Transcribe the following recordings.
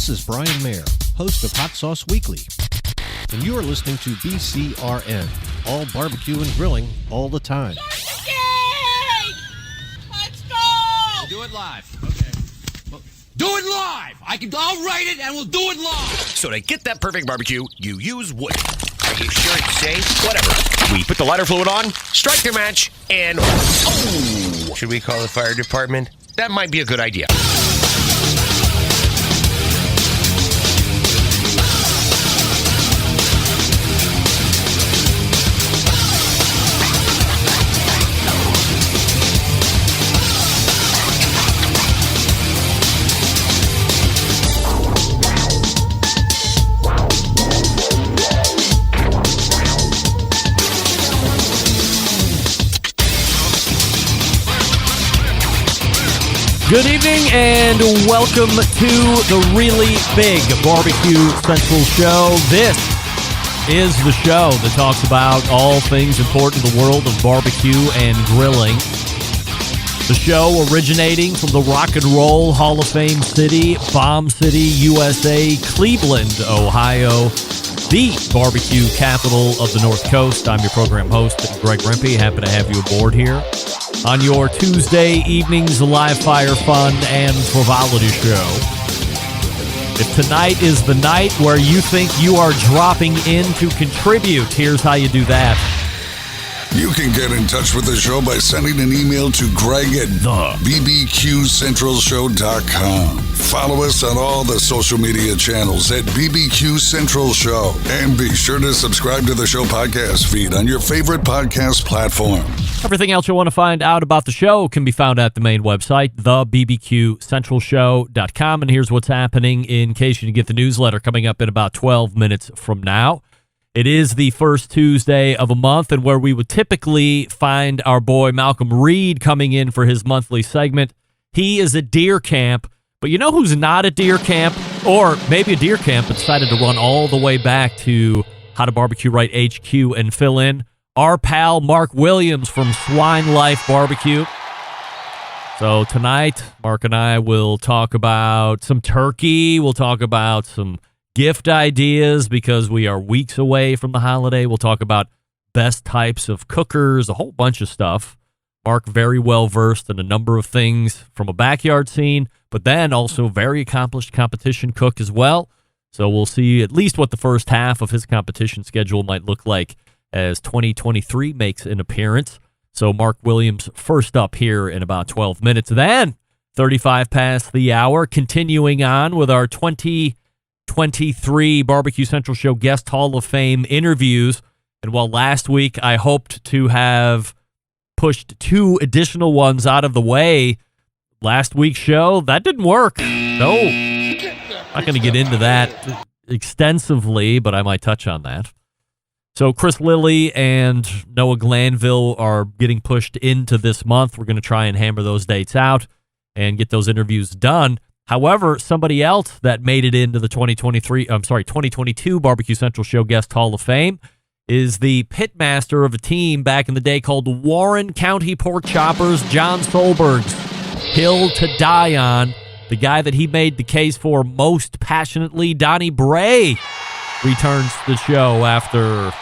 This is Brian Mayer, host of Hot Sauce Weekly, and you are listening to BCRN, all barbecue and grilling all the time. Let's go! We'll do it live. Okay. Well, do it live! I'll write it and we'll do it live! So to get that perfect barbecue, you use wood. Are you sure it's safe? Whatever. We put the lighter fluid on, strike the match, and oh! Should we call the fire department? That might be a good idea. Good evening and welcome to the really big Barbecue Central show. This is the show that talks about all things important in the world of barbecue and grilling. The show originating from the Rock and Roll Hall of Fame city, Bomb City, USA, Cleveland, Ohio, the barbecue capital of the North Coast. I'm your program host, Greg Rempe. Happy to have you aboard here on your Tuesday evening's live fire fun and frivolity show. If tonight is the night where you think you are dropping in to contribute, here's how you do that. You can get in touch with the show by sending an email to Greg at bbqcentralshow.com. Follow us on all the social media channels at BBQ Central Show. And be sure to subscribe to the show podcast feed on your favorite podcast platform. Everything else you want to find out about the show can be found at the main website, thebbqcentralshow.com. And here's what's happening in case you didn't get the newsletter coming up in about 12 minutes from now. It is the first Tuesday of a month, and where we would typically find our boy Malcolm Reed coming in for his monthly segment, he is at deer camp. But you know who's not at deer camp, or maybe a deer camp, but decided to run all the way back to How to Barbecue Right HQ and fill in? Our pal Mark Williams from Swine Life Barbecue. So tonight, Mark and I will talk about some turkey. We'll talk about some gift ideas because we are weeks away from the holiday. We'll talk about best types of cookers, a whole bunch of stuff. Mark very well versed in a number of things from a backyard scene, but then also very accomplished competition cook as well. So we'll see at least what the first half of his competition schedule might look like as 2023 makes an appearance. So Mark Williams first up here in about 12 minutes. Then 35 past the hour, continuing on with our 2023 Barbecue Central Show Guest Hall of Fame interviews. And while last week I hoped to have pushed 2 additional ones out of the way, last week's show, that didn't work. No, not going to get into that extensively, but I might touch on that. So Chris Lilly and Noah Glanville are getting pushed into this month. We're going to try and hammer those dates out and get those interviews done. However, somebody else that made it into the 2022 Barbecue Central Show Guest Hall of Fame is the pitmaster of a team back in the day called Warren County Pork Choppers, John Solberg's hill to die on. The guy that he made the case for most passionately, Donny Bray, returns to the show after,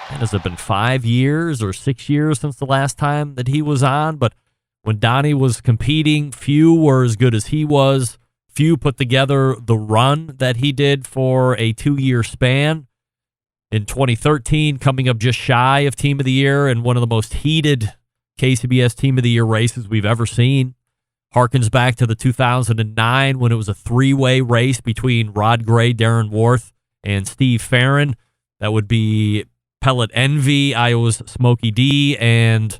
has it been 5 years or 6 years since the last time that he was on? But when Donny was competing, few were as good as he was. Few put together the run that he did for a 2-year span. In 2013, coming up just shy of Team of the Year and one of the most heated KCBS Team of the Year races we've ever seen. Harkens back to the 2009 when it was a 3-way race between Rod Gray, Darren Worth, and Steve Farron. That would be Pellet Envy, Iowa's Smokey D, and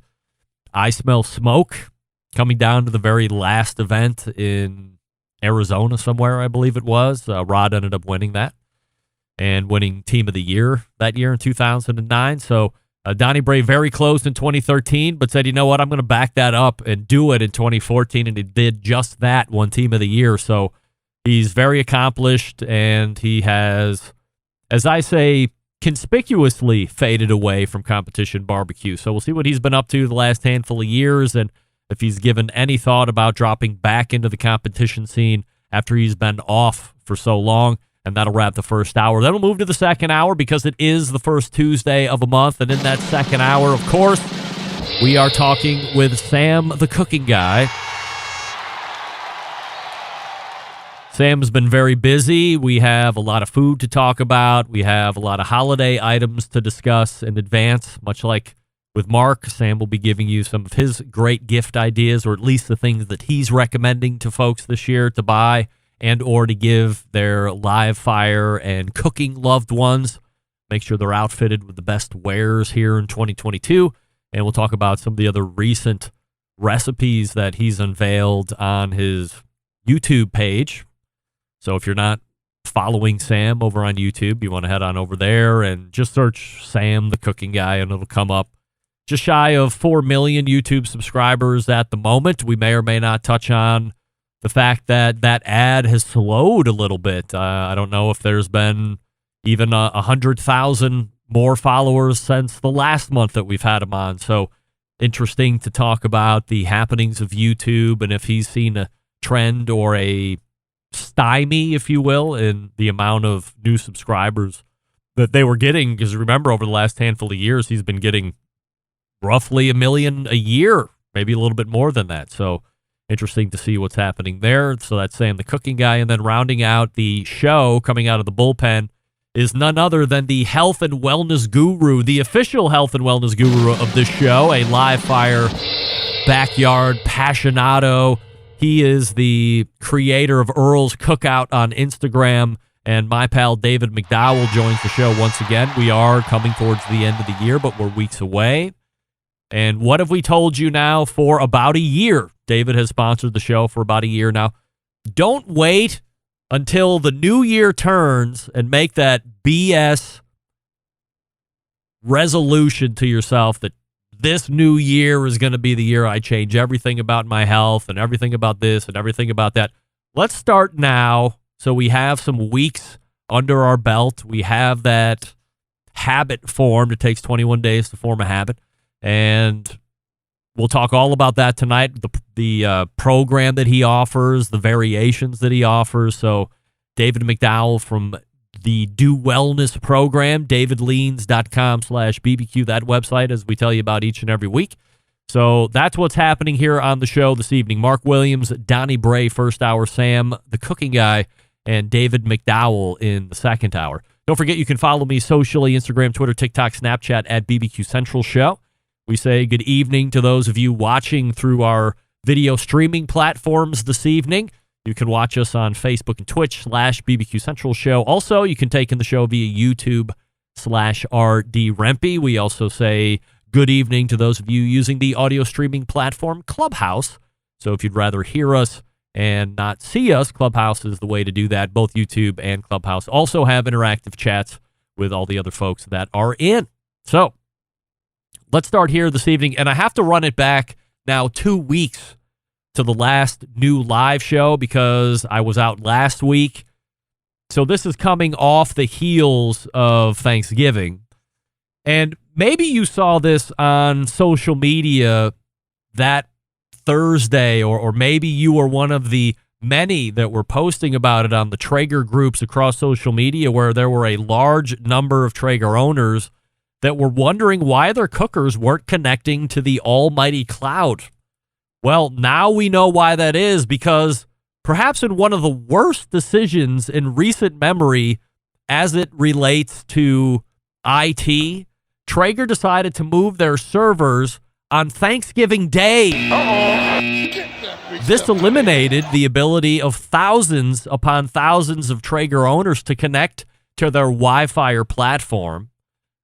I Smell Smoke, coming down to the very last event in Arizona somewhere, I believe it was. Rod ended up winning that and winning Team of the Year that year in 2009. So Donny Bray very close in 2013, but said, you know what, I'm going to back that up and do it in 2014, and he did just that, won Team of the Year. So he's very accomplished, and he has, as I say, conspicuously faded away from competition barbecue. So we'll see what he's been up to the last handful of years, and if he's given any thought about dropping back into the competition scene after he's been off for so long. And that'll wrap the first hour. Then we'll move to the second hour because it is the first Tuesday of a month. And in that second hour, of course, we are talking with Sam, the cooking guy. Sam's been very busy. We have a lot of food to talk about. We have a lot of holiday items to discuss in advance. Much like with Mark, Sam will be giving you some of his great gift ideas, or at least the things that he's recommending to folks this year to buy and or to give their live fire and cooking loved ones. Make sure they're outfitted with the best wares here in 2022. And we'll talk about some of the other recent recipes that he's unveiled on his YouTube page. So if you're not following Sam over on YouTube, you want to head on over there and just search Sam the Cooking Guy and it'll come up. Just shy of 4 million YouTube subscribers at the moment. We may or may not touch on the fact that that ad has slowed a little bit. I don't know if there's been even 100,000 more followers since the last month that we've had him on. So interesting to talk about the happenings of YouTube and if he's seen a trend or a stymie, if you will, in the amount of new subscribers that they were getting. Because remember, over the last handful of years, he's been getting roughly 1 million a year, maybe a little bit more than that. So interesting to see what's happening there. So that's Sam the Cooking Guy. And then rounding out the show, coming out of the bullpen, is none other than the health and wellness guru, the official health and wellness guru of this show, a live fire backyard passionado. He is the creator of Earl's Cookout on Instagram, and my pal David McDowell joins the show once again. We are coming towards the end of the year, but we're weeks away. And what have we told you now for about a year? David has sponsored the show for about a year now. Don't wait until the new year turns and make that BS resolution to yourself that this new year is going to be the year I change everything about my health and everything about this and everything about that. Let's start now so we have some weeks under our belt. We have that habit formed. It takes 21 days to form a habit. And we'll talk all about that tonight, the program that he offers, the variations that he offers. So David McDowell from the Do Wellness program, davidleans.com/BBQ, that website, as we tell you about each and every week. So that's what's happening here on the show this evening. Mark Williams, Donny Bray, first hour, Sam, the cooking guy, and David McDowell in the second hour. Don't forget you can follow me socially, Instagram, Twitter, TikTok, Snapchat, at BBQ Central Show. We say good evening to those of you watching through our video streaming platforms this evening. You can watch us on Facebook and Twitch /BBQ Central Show. Also, you can take in the show via YouTube /RD Rempe. We also say good evening to those of you using the audio streaming platform Clubhouse. So if you'd rather hear us and not see us, Clubhouse is the way to do that. Both YouTube and Clubhouse also have interactive chats with all the other folks that are in. So let's start here this evening. And I have to run it back now 2 weeks to the last new live show because I was out last week. So this is coming off the heels of Thanksgiving. And maybe you saw this on social media that Thursday, or maybe you were one of the many that were posting about it on the Traeger groups across social media, where there were a large number of Traeger owners that were wondering why their cookers weren't connecting to the almighty cloud. Well, now we know why that is, because perhaps in one of the worst decisions in recent memory as it relates to IT, Traeger decided to move their servers on Thanksgiving Day. This eliminated the ability of thousands upon thousands of Traeger owners to connect to their Wi-Fi platform.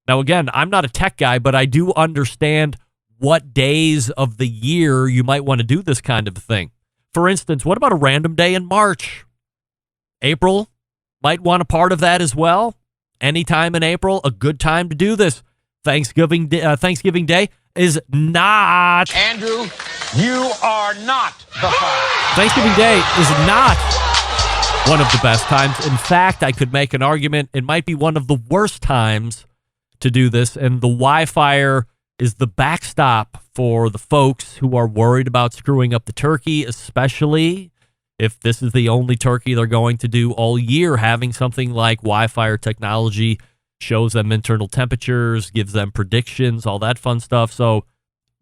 Now, again, I'm not a tech guy, but I do understand what days of the year you might want to do this kind of thing. For instance, what about a random day in March? April might want a part of that as well. Anytime in April, a good time to do this. Thanksgiving Day is not. Andrew, you are not the father. Thanksgiving Day is not one of the best times. In fact, I could make an argument it might be one of the worst times to do this, and the Wi-Fi is the backstop for the folks who are worried about screwing up the turkey, especially if this is the only turkey they're going to do all year, having something like Wi-Fi or technology shows them internal temperatures, gives them predictions, all that fun stuff. So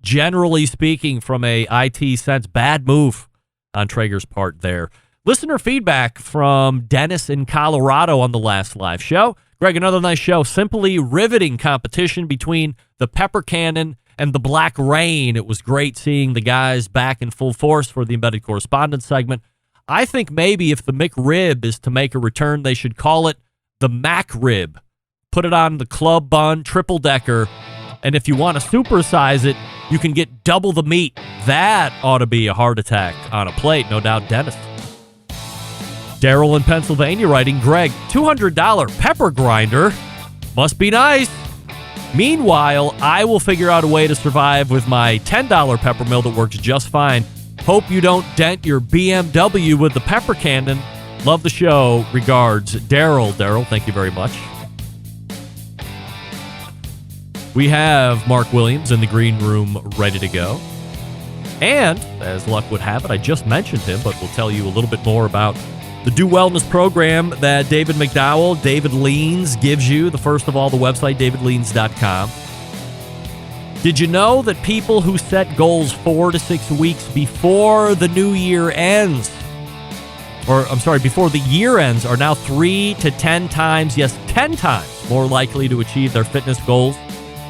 generally speaking, from a IT sense, bad move on Traeger's part there. Listener feedback from Dennis in Colorado on the last live show. Greg, another nice show. Simply riveting competition between the Pepper Cannon and the Black Rain. It was great seeing the guys back in full force for the Embedded Correspondence segment. I think maybe if the McRib is to make a return, they should call it the Mac Rib. Put it on the club bun, triple decker, and if you want to supersize it, you can get double the meat. That ought to be a heart attack on a plate, no doubt, Dennis. Daryl in Pennsylvania writing, Greg, $200 pepper grinder must be nice. Meanwhile, I will figure out a way to survive with my $10 pepper mill that works just fine. Hope you don't dent your BMW with the Pepper Cannon. Love the show. Regards, Daryl. Daryl, thank you very much. We have Mark Williams in the green room ready to go. And, as luck would have it, I just mentioned him, but we'll tell you a little bit more about the Do Wellness program that David McDowell, David Leans, gives you. The first of all, the website, davidleans.com. Did you know that people who set goals 4 to 6 weeks before the new year ends, before the year ends, are now 3 to 10 times, yes, 10 times more likely to achieve their fitness goals?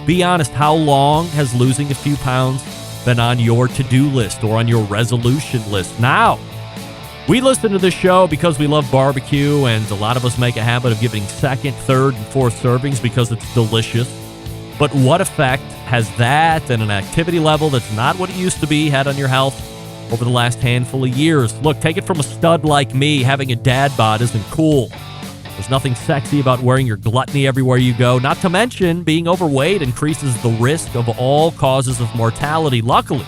Be honest, how long has losing a few pounds been on your to-do list or on your resolution list? Now, we listen to this show because we love barbecue, and a lot of us make a habit of giving second, third, and fourth servings because it's delicious. But what effect has that and an activity level that's not what it used to be had on your health over the last handful of years? Look, take it from a stud like me. Having a dad bod isn't cool. There's nothing sexy about wearing your gluttony everywhere you go. Not to mention, being overweight increases the risk of all causes of mortality. Luckily,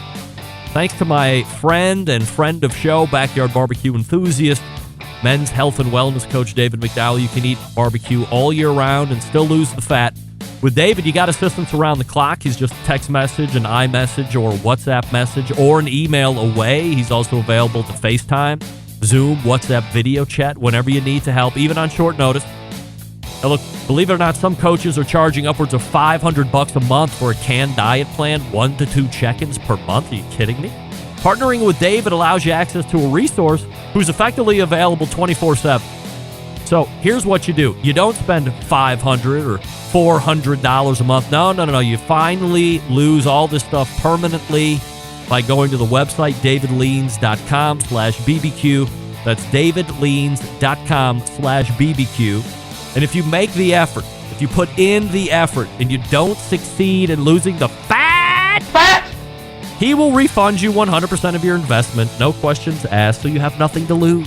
thanks to my friend and friend of show, backyard barbecue enthusiast, men's health and wellness coach David McDowell, you can eat barbecue all year round and still lose the fat. With David, you got assistance around the clock. He's just a text message, an iMessage, or WhatsApp message, or an email away. He's also available to FaceTime, Zoom, WhatsApp video chat whenever you need to help, even on short notice. Now look, believe it or not, some coaches are charging upwards of $500 a month for a canned diet plan, 1 to 2 check-ins per month. Are you kidding me? Partnering with David allows you access to a resource who's effectively available 24/7. So here's what you do. You don't spend $500 or $400 a month. No. You finally lose all this stuff permanently by going to the website, davidleans.com/BBQ. That's davidleans.com/BBQ. And if you make the effort, if you put in the effort and you don't succeed in losing the fat, he will refund you 100% of your investment. No questions asked, so you have nothing to lose.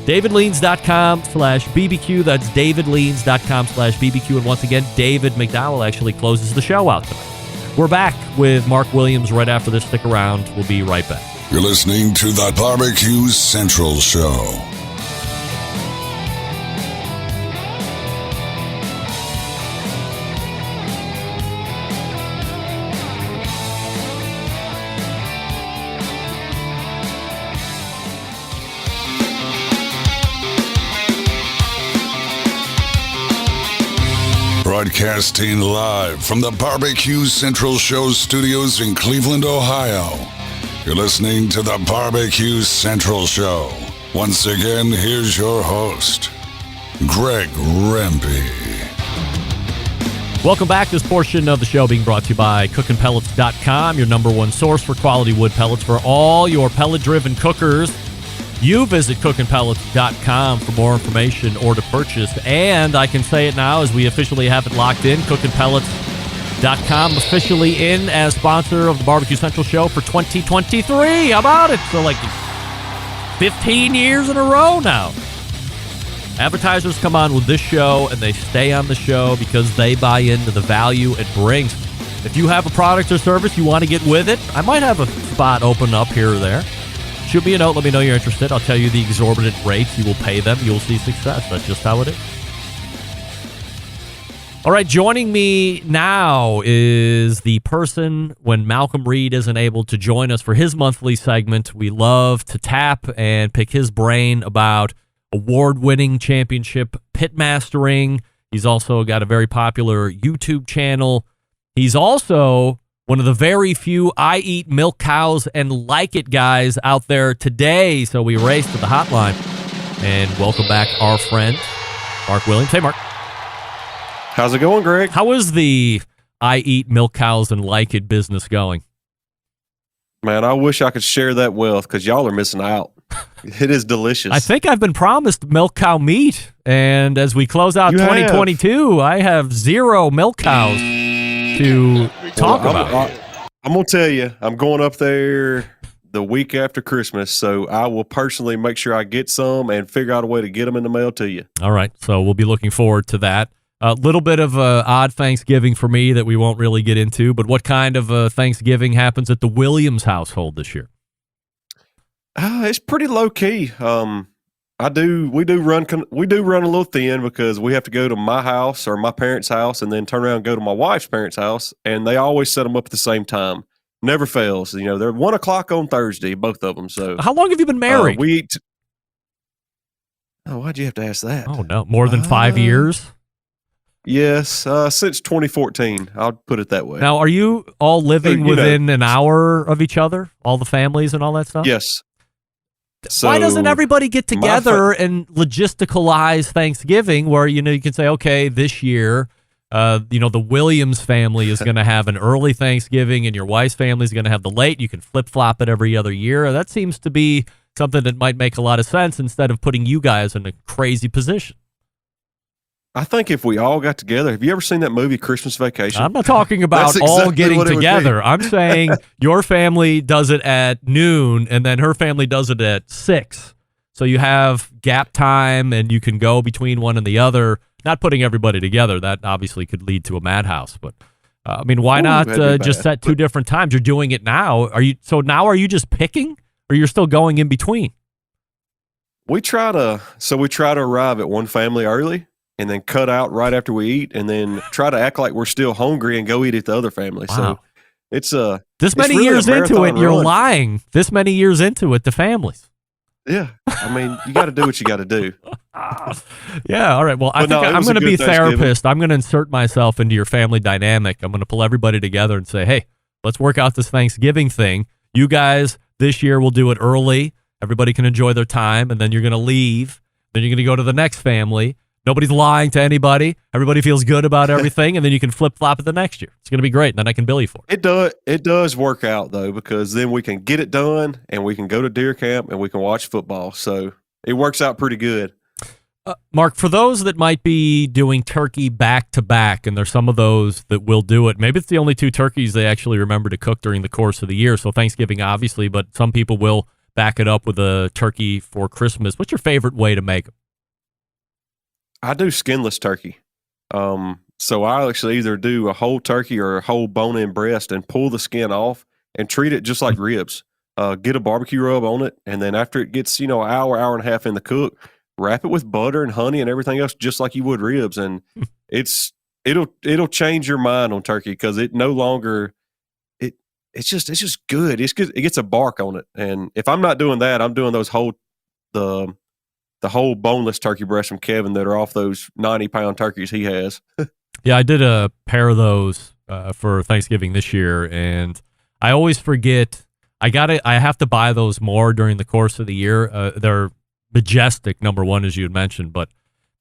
davidleans.com/BBQ. That's davidleans.com/BBQ. And once again, David McDowell actually closes the show out tonight. We're back with Mark Williams right after this. Stick around. We'll be right back. You're listening to the Barbecue Central Show. Broadcasting live from the Barbecue Central Show studios in Cleveland, Ohio. You're listening to the Barbecue Central Show. Once again, here's your host, Greg Rempe. Welcome back. This portion of the show being brought to you by cookinpellets.com, your number one source for quality wood pellets for all your pellet-driven cookers. You visit cookinpellets.com for more information or to purchase. And I can say it now as we officially have it locked in. Cookinpellets.com officially in as sponsor of the Barbecue Central Show for 2023. How about it? So 15 years in a row now. Advertisers come on with this show and they stay on the show because they buy into the value it brings. If you have a product or service you want to get with it, I might have a spot open up here or there. Shoot me a note. Let me know you're interested. I'll tell you the exorbitant rates. You will pay them. You'll see success. That's just how it is. All right, joining me now is the person when Malcolm Reed isn't able to join us for his monthly segment. We love to tap and pick his brain about award-winning championship pitmastering. He's also got a very popular YouTube channel. He's also one of the very few I eat milk cows and like it guys out there today. So we race to the hotline and welcome back our friend, Mark Williams. Hey, Mark. How's it going, Greg? How is the I eat milk cows and like it business going? Man, I wish I could share that wealth because y'all are missing out. It is delicious. I think I've been promised milk cow meat, and as we close out 2022, I have 0 milk cows to talk about. I'm going to tell you, I'm going up there the week after Christmas, so I will personally make sure I get some and figure out a way to get them in the mail to you. All right, so we'll be looking forward to that. A little bit of odd Thanksgiving for me that we won't really get into, but what kind of Thanksgiving happens at the Williams household this year? It's pretty low key. We do run a little thin because we have to go to my house or my parents' house and then turn around and go to my wife's parents' house, and they always set them up at the same time. Never fails. You know, they're 1 o'clock on Thursday, both of them. So, how long have you been married? We eat. Why'd you have to ask that? Oh no, more than 5 years. Yes, since 2014. I'll put it that way. Now, are you all living within an hour of each other? All the families and all that stuff? Yes. So why doesn't everybody get together and logisticalize Thanksgiving where, you can say, okay, this year, the Williams family is going to have an early Thanksgiving and your wife's family is going to have the late. You can flip-flop it every other year. That seems to be something that might make a lot of sense instead of putting you guys in a crazy position. I think if we all got together, have you ever seen that movie Christmas Vacation? I'm not talking about all getting together. I'm saying your family does it at noon and then her family does it at 6. So you have gap time and you can go between one and the other. Not putting everybody together. That obviously could lead to a madhouse. But why not just set 2 different times? You're doing it now. Are you just picking or you're still going in between? We try to arrive at one family early and then cut out right after we eat, and then try to act like we're still hungry and go eat at the other family. Wow. So it's this many years into it, you're lying. This many years into it, the families. Yeah, you got to do what you got to do. Yeah, all right. Well, I'm going to be therapist. I'm going to insert myself into your family dynamic. I'm going to pull everybody together and say, hey, let's work out this Thanksgiving thing. You guys this year will do it early. Everybody can enjoy their time, and then you're going to leave. Then you're going to go to the next family. Nobody's lying to anybody. Everybody feels good about everything, and then you can flip-flop it the next year. It's going to be great, and then I can bill you for it. It does work out, though, because then we can get it done, and we can go to deer camp, and we can watch football. So it works out pretty good. Mark, for those that might be doing turkey back-to-back, and there's some of those that will do it, maybe it's the only 2 turkeys they actually remember to cook during the course of the year, so Thanksgiving, obviously, but some people will back it up with a turkey for Christmas. What's your favorite way to make them? I do skinless turkey. So I actually either do a whole turkey or a whole bone-in breast and pull the skin off and treat it just like ribs. Get a barbecue rub on it, and then after it gets, hour and a half in the cook, wrap it with butter and honey and everything else just like you would ribs. And it'll change your mind on turkey because it no longer it's just good. It's good. It gets a bark on it. And if I'm not doing that, I'm doing those the whole boneless turkey breast from Kevin that are off those 90-pound turkeys he has. Yeah, I did a pair of those for Thanksgiving this year, and I always forget. I have to buy those more during the course of the year. They're majestic, number one, as you had mentioned, but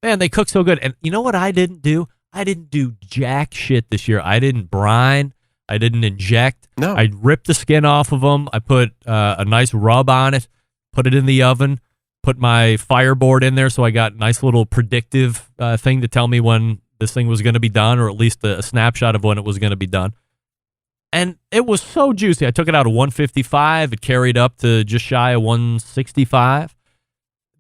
man, they cook so good. And you know what I didn't do? I didn't do jack shit this year. I didn't brine. I didn't inject. No. I ripped the skin off of them. I put a nice rub on it, put it in the oven, put my fireboard in there, so I got a nice little predictive thing to tell me when this thing was going to be done, or at least a snapshot of when it was going to be done. And it was so juicy. I took it out of 155. It carried up to just shy of 165.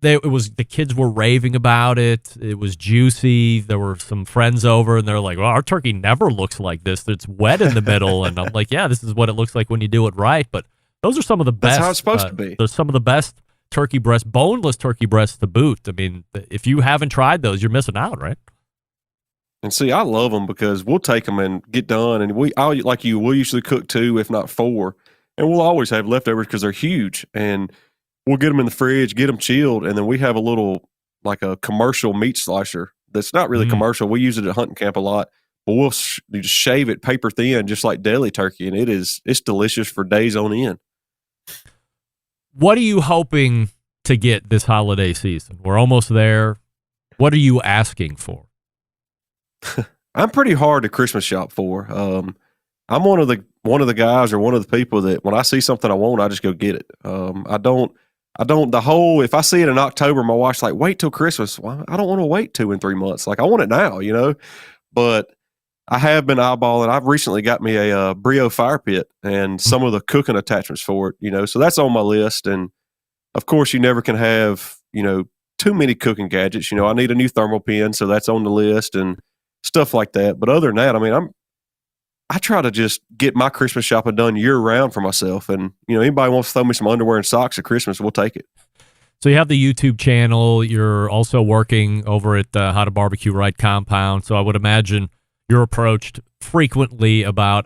The kids were raving about it. It was juicy. There were some friends over, and they're like, well, our turkey never looks like this. It's wet in the middle. And I'm like, yeah, this is what it looks like when you do it right. But those are some of the best. That's how it's supposed to be. They're some of the best turkey breast, boneless turkey breasts to boot. I mean, if you haven't tried those, you're missing out, right? And see, I love them because we'll take them and get done. And we'll usually cook 2, if not 4. And we'll always have leftovers because they're huge. And we'll get them in the fridge, get them chilled. And then we have a little, like a commercial meat slicer that's not really commercial. We use it at hunting camp a lot. But we'll just shave it paper thin, just like deli turkey. And it's delicious for days on end. What are you hoping to get this holiday season? We're almost there. What are you asking for? I'm pretty hard to Christmas shop for. I'm one of the guys or one of the people that when I see something I want, I just go get it. If I see it in October, my wife's like, wait till Christmas. Well, I don't want to wait 2 and 3 months. Like I want it now, but I have been eyeballing. I've recently got me a Brio fire pit and some of the cooking attachments for it, so that's on my list. And of course you never can have, too many cooking gadgets. I need a new thermal pen, so that's on the list and stuff like that. But other than that, I try to just get my Christmas shopping done year round for myself. And, anybody wants to throw me some underwear and socks at Christmas, we'll take it. So you have the YouTube channel. You're also working over at the How to Barbecue Right compound. So I would imagine you're approached frequently about,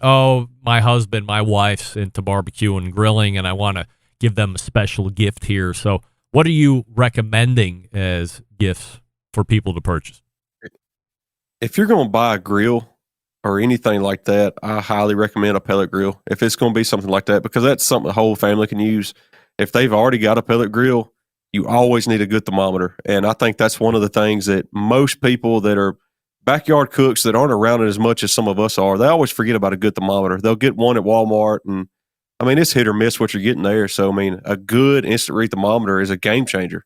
my husband, my wife's into barbecue and grilling, and I want to give them a special gift here. So what are you recommending as gifts for people to purchase? If you're going to buy a grill or anything like that, I highly recommend a pellet grill. If it's going to be something like that, because that's something the whole family can use. If they've already got a pellet grill, you always need a good thermometer. And I think that's one of the things that most people that are backyard cooks that aren't around it as much as some of us are, they always forget about a good thermometer. They'll get one at Walmart, and it's hit or miss what you're getting there. So, a good instant read thermometer is a game changer.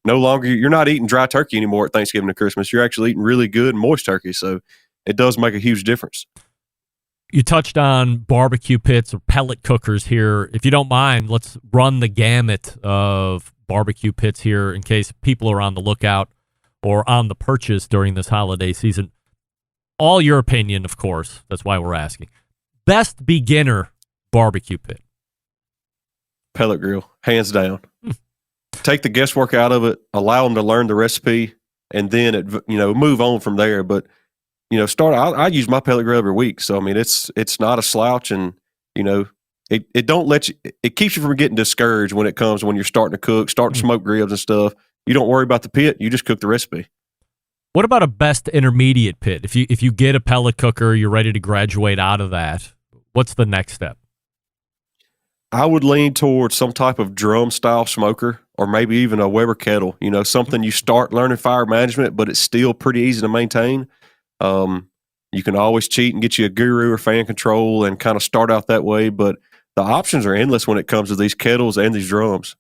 No longer, you're not eating dry turkey anymore at Thanksgiving and Christmas. You're actually eating really good moist turkey. So it does make a huge difference. You touched on barbecue pits or pellet cookers here. If you don't mind, let's run the gamut of barbecue pits here in case people are on the lookout or on the purchase during this holiday season. All your opinion, of course. That's why we're asking. Best beginner barbecue pit. Pellet grill, hands down. Take the guesswork out of it, allow them to learn the recipe, and then move on from there. But start. I use my pellet grill every week, so it's not a slouch, and it don't let you. It keeps you from getting discouraged when you're starting to cook, starting to smoke ribs and stuff. You don't worry about the pit; you just cook the recipe. What about a best intermediate pit? If you get a pellet cooker, you're ready to graduate out of that. What's the next step? I would lean towards some type of drum style smoker, or maybe even a Weber kettle. Something you start learning fire management, but it's still pretty easy to maintain. You can always cheat and get you a guru or fan control and kind of start out that way. But the options are endless when it comes to these kettles and these drums.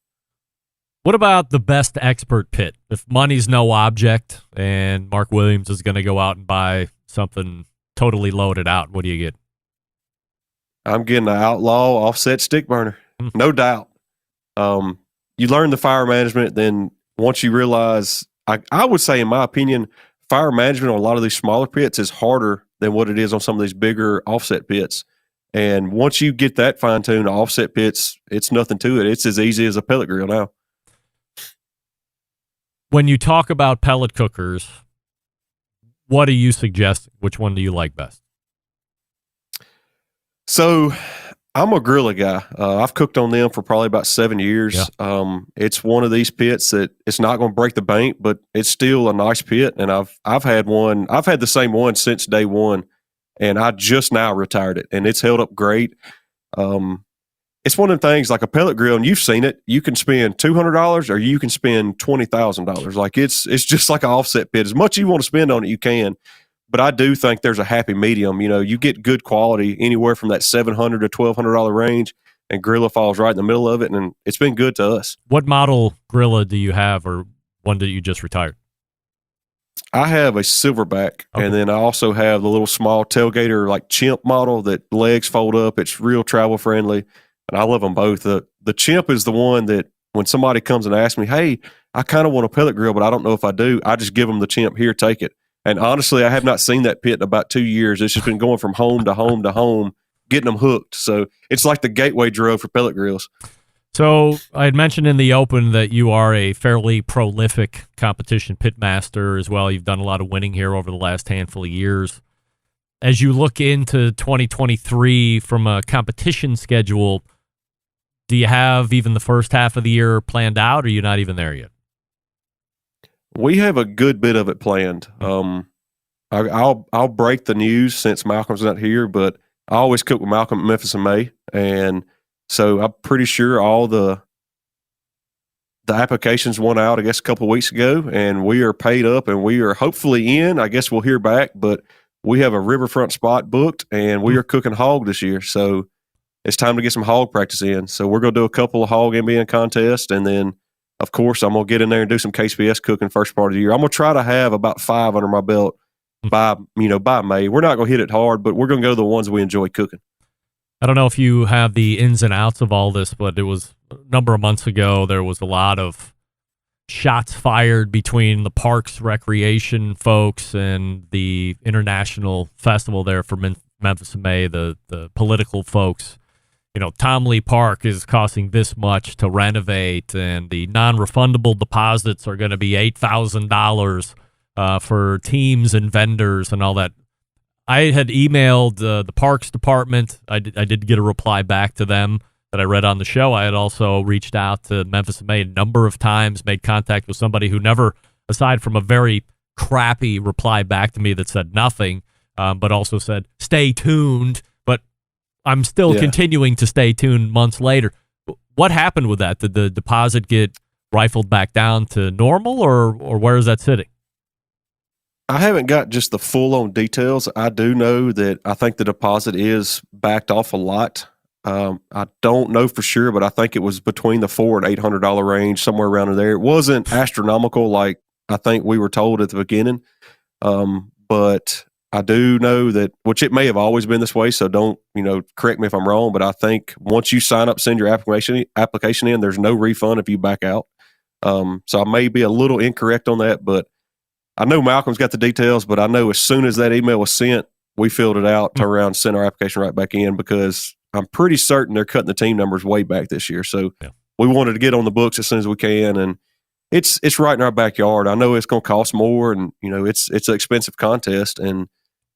What about the best expert pit? If money's no object and Mark Williams is going to go out and buy something totally loaded out, what do you get? I'm getting an Outlaw offset stick burner, no doubt. You learn the fire management, then once you realize, I would say, in my opinion, fire management on a lot of these smaller pits is harder than what it is on some of these bigger offset pits. And once you get that fine-tuned, offset pits, it's nothing to it. It's as easy as a pellet grill now. When you talk about pellet cookers, what do you suggest? Which one do you like best? So I'm a Grilla guy. I've cooked on them for probably about 7 years. Yeah. It's one of these pits that it's not going to break the bank, but it's still a nice pit. And I've had one. I've had the same one since day one, and I just now retired it, and it's held up great. It's one of the things like a pellet grill, and you've seen it. You can spend $200 or you can spend $20,000. Like it's just like an offset pit. As much as you want to spend on it, you can. But I do think there's a happy medium. You get good quality anywhere from that $700 to $1,200 range, and Grilla falls right in the middle of it, and it's been good to us. What model Grilla do you have, or one that you just retired? I have a Silverback, and then I also have the little small tailgater, like Chimp model that legs fold up. It's real travel friendly, and I love them both. The Chimp is the one that when somebody comes and asks me, hey, I kind of want a pellet grill, but I don't know if I do, I just give them the Chimp. Here, take it. And honestly, I have not seen that pit in about 2 years. It's just been going from home to home to home, getting them hooked. So it's like the gateway drug for pellet grills. So I had mentioned in the open that you are a fairly prolific competition pitmaster as well. You've done a lot of winning here over the last handful of years. As you look into 2023 from a competition schedule, do you have even the first half of the year planned out, or are you not even there yet? We have a good bit of it planned. I'll break the news since Malcolm's not here, but I always cook with Malcolm at Memphis in May, and so I'm pretty sure all the applications went out, I guess, a couple of weeks ago, and we are paid up, and we are hopefully in. I guess we'll hear back, but we have a riverfront spot booked, and we are cooking hog this year, so it's time to get some hog practice in. So we're going to do a couple of hog MBN contests, and then, of course, I'm going to get in there and do some KCBS cooking first part of the year. I'm going to try to have about 5 under my belt by May. We're not going to hit it hard, but we're going to go to the ones we enjoy cooking. I don't know if you have the ins and outs of all this, but it was a number of months ago. There was a lot of shots fired between the parks recreation folks and the international festival there for Memphis in May, the political folks. You know, Tom Lee Park is costing this much to renovate, and the non-refundable deposits are going to be $8,000 for teams and vendors and all that. I had emailed the parks department. I did get a reply back to them that I read on the show. I had also reached out to Memphis in May a number of times, made contact with somebody who never, aside from a very crappy reply back to me that said nothing, but also said, stay tuned. But I'm still continuing to stay tuned months later. What happened with that? Did the deposit get rifled back down to normal, or where is that sitting? I haven't got just the full-on details. I do know that I think the deposit is backed off a lot. I don't know for sure, but I think it was between the $400 and $800 range, somewhere around there. It wasn't astronomical like I think we were told at the beginning, but I do know that, which it may have always been this way, so don't correct me if I'm wrong, but I think once you sign up, send your application in, there's no refund if you back out. So I may be a little incorrect on that, but I know Malcolm's got the details, but I know as soon as that email was sent, we filled it out, turned around, sent our application right back in, because I'm pretty certain they're cutting the team numbers way back this year. So we wanted to get on the books as soon as we can, and it's right in our backyard. I know it's going to cost more, and it's an expensive contest, and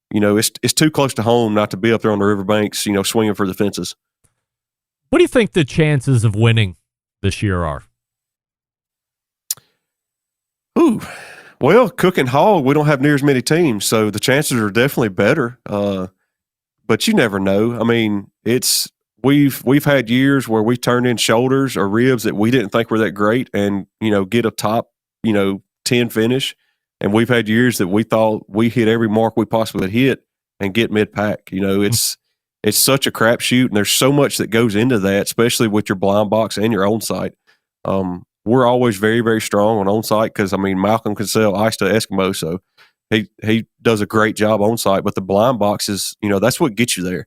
it's too close to home not to be up there on the riverbanks, swinging for the fences. What do you think the chances of winning this year are? Ooh. Well, cooking hog, we don't have near as many teams, so the chances are definitely better. But you never know. I mean, we've had years where we turned in shoulders or ribs that we didn't think were that great, and get a top 10 finish. And we've had years that we thought we hit every mark we possibly hit and get mid pack. It's such a crapshoot, and there's so much that goes into that, especially with your blind box and your own site. We're always very, very strong on on-site because, Malcolm can sell ice to Eskimo, so he does a great job on-site. But the blind boxes, that's what gets you there.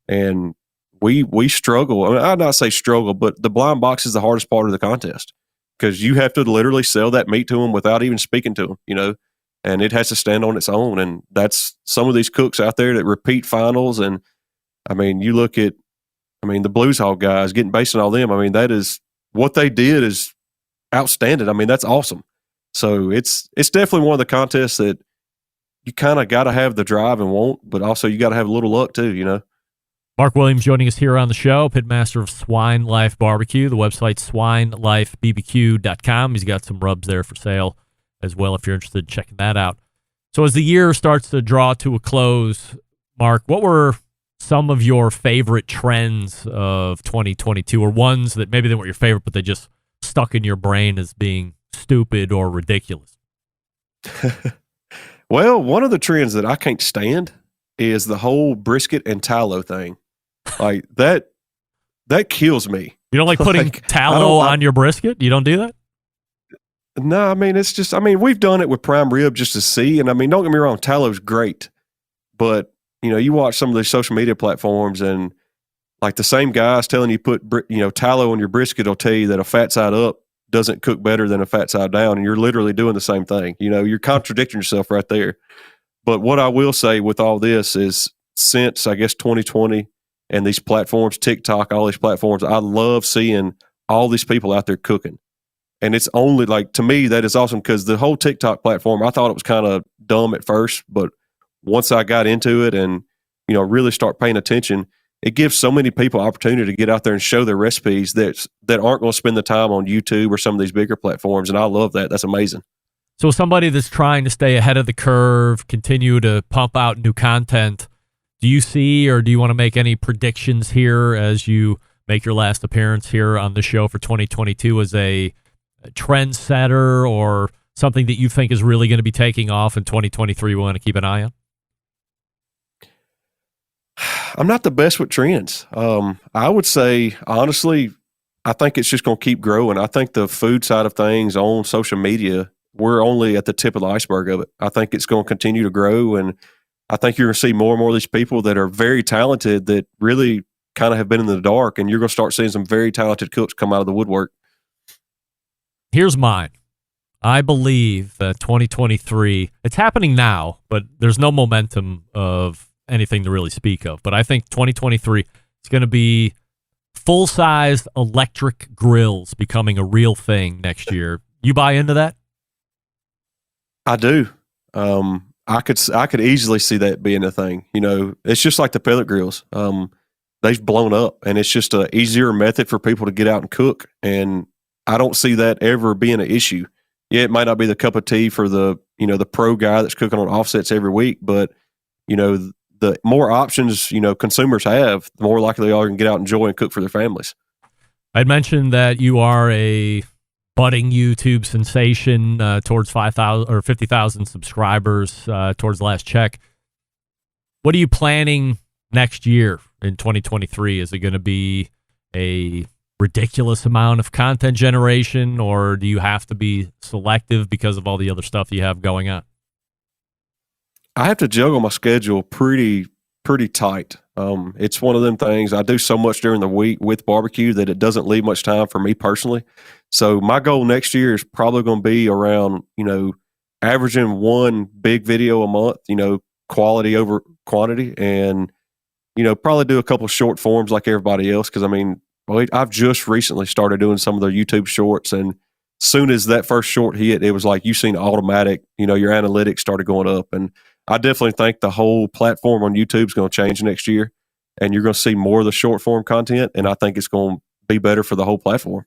And we struggle. I'd not say struggle, but the blind box is the hardest part of the contest because you have to literally sell that meat to them without even speaking to them, and it has to stand on its own. And that's some of these cooks out there that repeat finals. And, you look at, the Blues Hog guys, getting based on all them, that is what they did is outstanding. That's awesome. So it's definitely one of the contests that you kind of got to have the drive and want, but also you got to have a little luck too, Mark Williams joining us here on the show, pitmaster of Swine Life Barbecue. The website swinelifebbq.com. He's got some rubs there for sale as well if you're interested in checking that out. So as the year starts to draw to a close, Mark, what were some of your favorite trends of 2022, or ones that maybe they weren't your favorite, but they just stuck in your brain as being stupid or ridiculous? Well, one of the trends that I can't stand is the whole brisket and tallow thing. Like that kills me. You don't like putting tallow on your brisket? You don't do that? No, it's just, we've done it with prime rib just to see. And don't get me wrong, tallow's great. But, you watch some of these social media platforms and like the same guys telling you put, tallow on your brisket will tell you that a fat side up doesn't cook better than a fat side down. And you're literally doing the same thing. You're contradicting yourself right there. But what I will say with all this is since, I guess, 2020 and these platforms, TikTok, all these platforms, I love seeing all these people out there cooking. And it's only like, to me, that is awesome because the whole TikTok platform, I thought it was kind of dumb at first, but once I got into it and, really start paying attention, it gives so many people opportunity to get out there and show their recipes that aren't going to spend the time on YouTube or some of these bigger platforms. And I love that. That's amazing. So somebody that's trying to stay ahead of the curve, continue to pump out new content, do you see or do you want to make any predictions here as you make your last appearance here on the show for 2022 as a trendsetter or something that you think is really going to be taking off in 2023 we want to keep an eye on? I'm not the best with trends. I would say, honestly, I think it's just going to keep growing. I think the food side of things on social media, we're only at the tip of the iceberg of it. I think it's going to continue to grow, and I think you're going to see more and more of these people that are very talented that really kind of have been in the dark, and you're going to start seeing some very talented cooks come out of the woodwork. Here's mine. I believe that 2023, it's happening now, but there's no momentum of anything to really speak of. But I think 2023 is going to be full-sized electric grills becoming a real thing next year. You buy into that? I do. I could easily see that being a thing. It's just like the pellet grills. They've blown up, and it's just an easier method for people to get out and cook. And I don't see that ever being an issue. Yeah, it might not be the cup of tea for the pro guy that's cooking on offsets every week, but the more options consumers have, the more likely they are to get out and enjoy and cook for their families. I'd mentioned that you are a budding YouTube sensation towards 5,000 or 50,000 subscribers towards last check. What are you planning next year in 2023? Is it going to be a ridiculous amount of content generation, or do you have to be selective because of all the other stuff you have going on? I have to juggle my schedule pretty tight. It's one of them things. I do so much during the week with barbecue that it doesn't leave much time for me personally. So my goal next year is probably going to be around, averaging one big video a month, quality over quantity, and, probably do a couple of short forms like everybody else. Cause I've just recently started doing some of the YouTube shorts, and soon as that first short hit, it was like you seen automatic, your analytics started going up. And I definitely think the whole platform on YouTube is going to change next year, and you're going to see more of the short form content, and I think it's going to be better for the whole platform.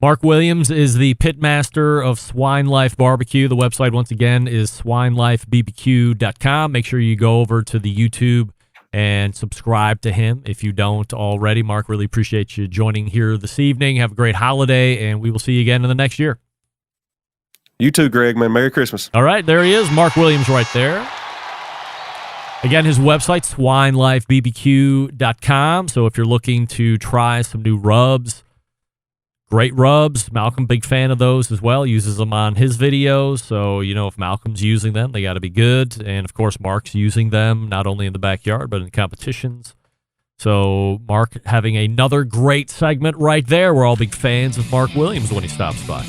Mark Williams is the pitmaster of Swine Life Barbecue. The website, once again, is swinelifebbq.com. Make sure you go over to the YouTube and subscribe to him if you don't already. Mark, really appreciate you joining here this evening. Have a great holiday, and we will see you again in the next year. You too, Greg, man. Merry Christmas. All right, there he is, Mark Williams right there. Again, his website, swinelifebbq.com. So if you're looking to try some new rubs, great rubs, Malcolm, big fan of those as well, uses them on his videos. So, if Malcolm's using them, they got to be good. And, of course, Mark's using them not only in the backyard but in competitions. So Mark having another great segment right there. We're all big fans of Mark Williams when he stops by.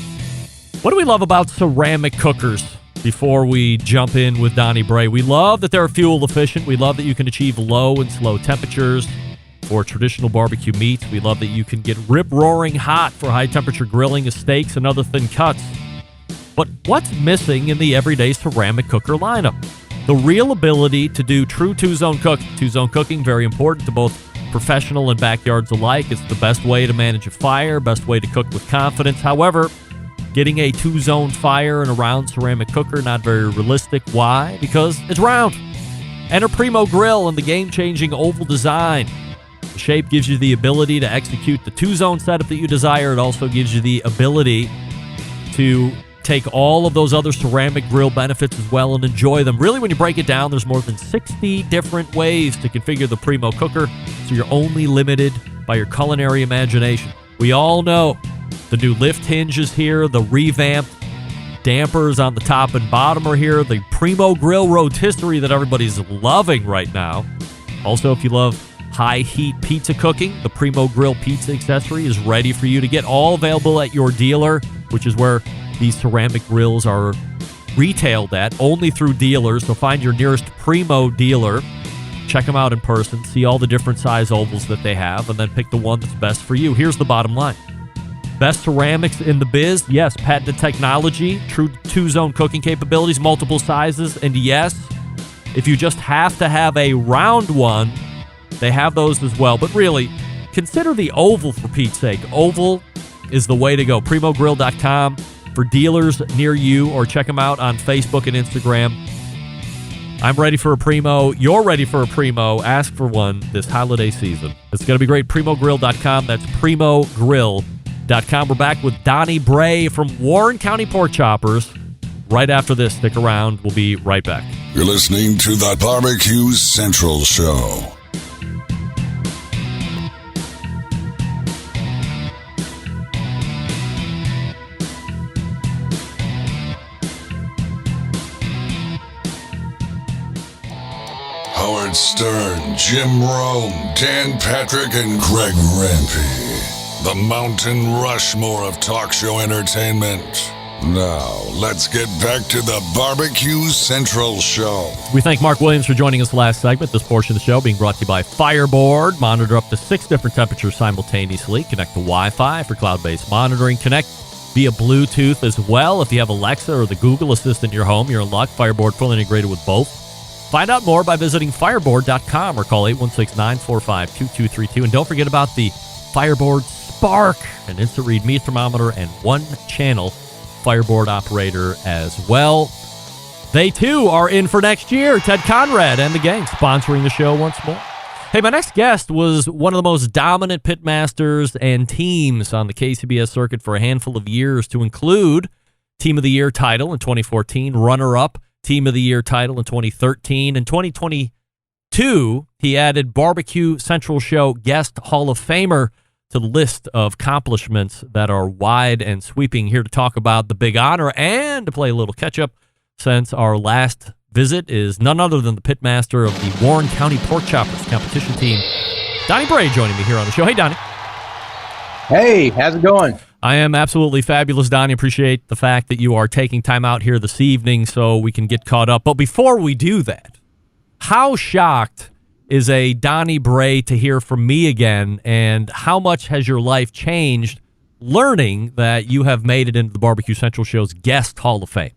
What do we love about ceramic cookers? Before we jump in with Donny Bray, we love that they're fuel efficient. We love that you can achieve low and slow temperatures for traditional barbecue meat. We love that you can get rip-roaring hot for high-temperature grilling of steaks and other thin cuts. But what's missing in the everyday ceramic cooker lineup? The real ability to do true two-zone cooking. Two-zone cooking, very important to both professional and backyards alike. It's the best way to manage a fire, best way to cook with confidence. However, getting a two-zone fire in a round ceramic cooker, not very realistic. Why? Because it's round. Enter Primo Grill and the game-changing oval design. The shape gives you the ability to execute the two-zone setup that you desire. It also gives you the ability to take all of those other ceramic grill benefits as well and enjoy them. Really, when you break it down, there's more than 60 different ways to configure the Primo cooker, so you're only limited by your culinary imagination. We all know the new lift hinges here, the revamped dampers on the top and bottom are here, the Primo Grill rotisserie that everybody's loving right now. Also, if you love high-heat pizza cooking, the Primo Grill pizza accessory is ready for you to get, all available at your dealer, which is where these ceramic grills are retailed at, only through dealers. So find your nearest Primo dealer, check them out in person, see all the different size ovals that they have, and then pick the one that's best for you. Here's the bottom line. best ceramics in the biz. Yes, patented technology, true two-zone cooking capabilities, multiple sizes, and yes, if you just have to have a round one, they have those as well. But really, consider the oval for Pete's sake. Oval is the way to go. PrimoGrill.com for dealers near you, or check them out on Facebook and Instagram. I'm ready for a Primo. You're ready for a Primo. Ask for one this holiday season. It's going to be great. PrimoGrill.com. That's PrimoGrill.com. We're back with Donny Bray from Warren County Pork Choppers right after this. Stick around. We'll be right back. You're listening to the Barbecue Central Show. Howard Stern, Jim Rome, Dan Patrick, and Greg Rampey. The Mountain Rushmore of talk show entertainment. Now, let's get back to the Barbecue Central Show. We thank Mark Williams for joining us last segment. This portion of the show being brought to you by Fireboard. Monitor up to 6 different temperatures simultaneously. Connect to Wi-Fi for cloud-based monitoring. Connect via Bluetooth as well. If you have Alexa or the Google Assistant in your home, you're in luck. Fireboard fully integrated with both. Find out more by visiting fireboard.com or call 816-945-2232. And don't forget about the Fireboard Spark, an instant read meat thermometer and one-channel Fireboard operator as well. They, too, are in for next year. Ted Conrad and the gang sponsoring the show once more. Hey, my next guest was one of the most dominant pitmasters and teams on the KCBS circuit for a handful of years, to include Team of the Year title in 2014, runner-up Team of the Year title in 2013. In 2022, he added Barbecue Central Show Guest Hall of Famer to the list of accomplishments that are wide and sweeping. Here to talk about the big honor and to play a little catch-up since our last visit is none other than the pitmaster of the Warren County Pork Choppers competition team, Donny Bray, joining me here on the show. Hey, Donny. Hey, how's it going? I am absolutely fabulous, Donny. Appreciate the fact that you are taking time out here this evening so we can get caught up. But before we do that, how shocked is a Donny Bray to hear from me again, and how much has your life changed learning that you have made it into the Barbecue Central Show's Guest Hall of Fame?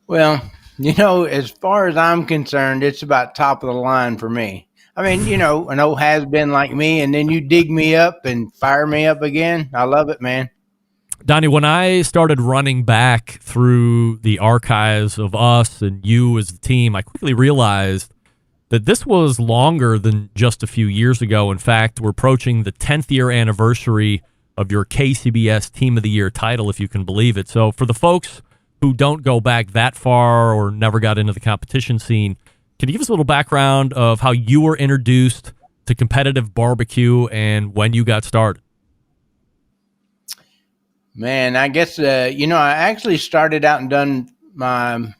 Well, as far as I'm concerned, it's about top of the line for me. I mean, an old has-been like me, and then you dig me up and fire me up again. I love it, man. Donny, when I started running back through the archives of us and you as the team, I quickly realized that this was longer than just a few years ago. In fact, we're approaching the 10th year anniversary of your KCBS Team of the Year title, if you can believe it. So for the folks who don't go back that far or never got into the competition scene, can you give us a little background of how you were introduced to competitive barbecue and when you got started? Man, I guess, I actually started out and done my